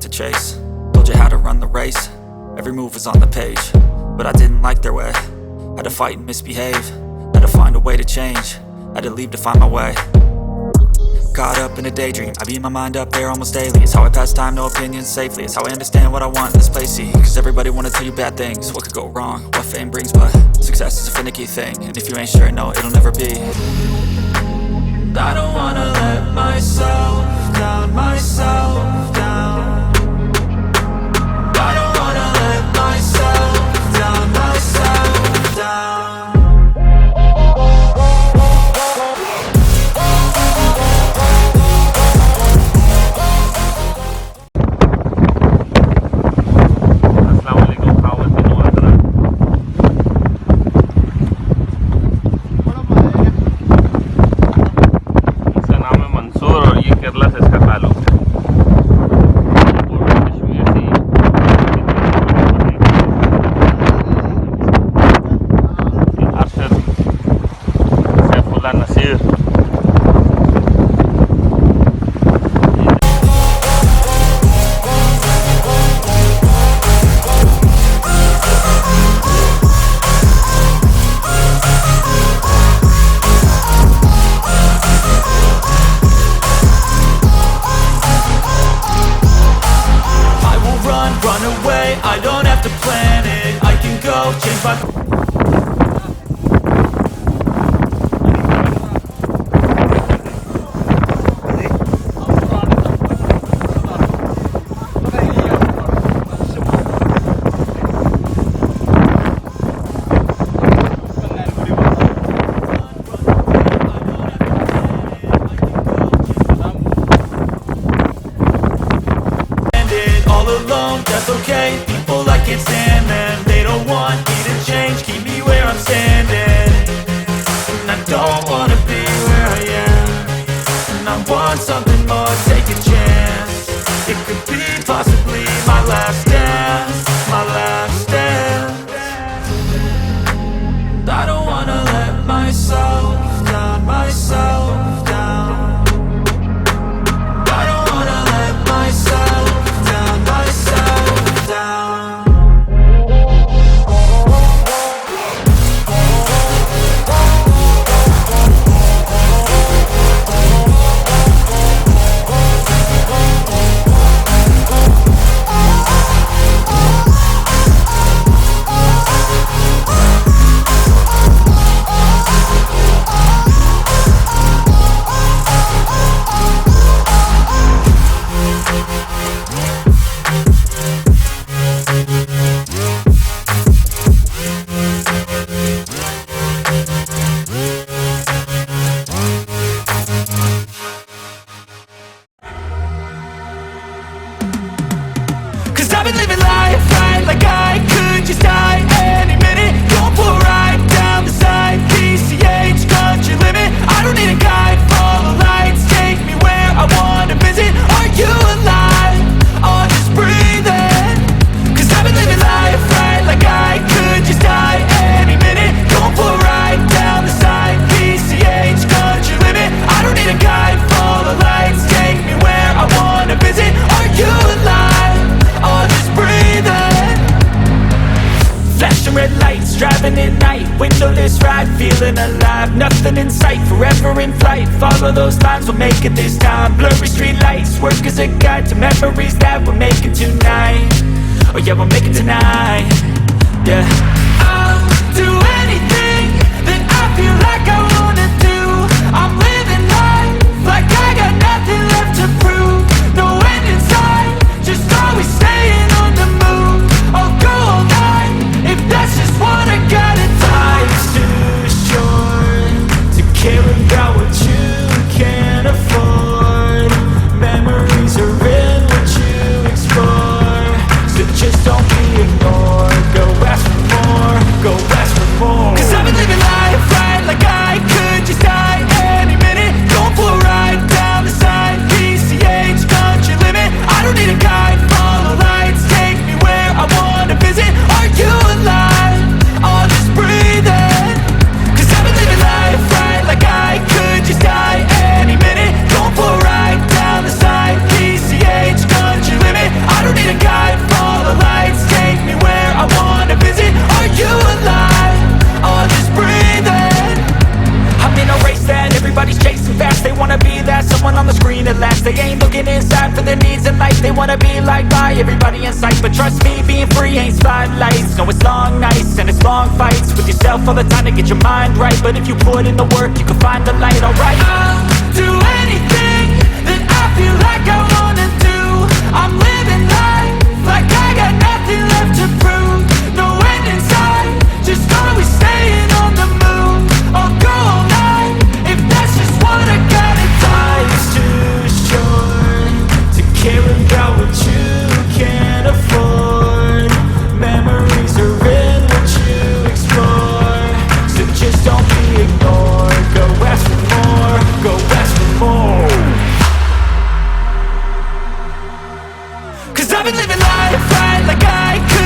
to chase. Told you how to run the race, every move was on the page. But I didn't like their way, had to fight and misbehave. Had to find a way to change, had to leave to find my way. Caught up in a daydream, I beat my mind up there almost daily. It's how I pass time, no opinions safely. It's how I understand what I want in this place, see. Cause everybody wanna tell you bad things, what could go wrong, what fame brings. But success is a finicky thing, and if you ain't sure, no, it'll never be. I don't wanna let myself down, myself down. I don't wanna let myself down, myself down. I don't have to plan it, I can go change my... That's okay, people I can't stand them. They don't want me to change, keep me where I'm standing. And I don't wanna be where I am, and I want something more, take a chance. It could be possibly my last dance, my last dance. I don't wanna let myself down, myself down. I don't wanna let myself down, myself down. I've been living life right like I could just die any minute. Going for a ride down the side, PCH, country limit. I don't need a guide, follow lights, take me where I wanna visit. Are you alive? Or just breathing? Cause I've been living life right like I could just die any minute. Going for a ride down the side, PCH, country limit. I don't need a guide, follow lights, take me where I wanna visit. Are you alive? Or just breathing? Flashing red lights, driving at night, windowless ride, feeling alive. Nothing in sight, forever in flight. Follow those lines, we'll make it this time. Blurry street lights, work as a guide to memories that we're making tonight. Oh yeah, we'll make it tonight. Yeah, I'll do anything that I feel like I wanna do. I'm living life like I got nothing left to prove. No end in sight, just always staying on the move. I'll go all night if that's just what I gotta do. Life's too short to care about what you can't afford. Memories are in what you explore, so just don't be ignored. Go ask for more, go ask for more. Cause I've been living life right like I could be like bye, everybody in sight. But trust me, being free ain't spotlights. No, it's long nights and it's long fights with yourself all the time to get your mind right. But if you put in the work, you can find the light, alright. I'll do anything that I feel like I wanna do. I'm living life like I got nothing left to prove. No end in sight, just always staying on the move. I'll go all night if that's just what I gotta do. Life's too short to care about what you can't afford. Memories are in what you explore, so just don't be ignored. Go ask for more, go ask for more. 'Cause I've been living life right like I could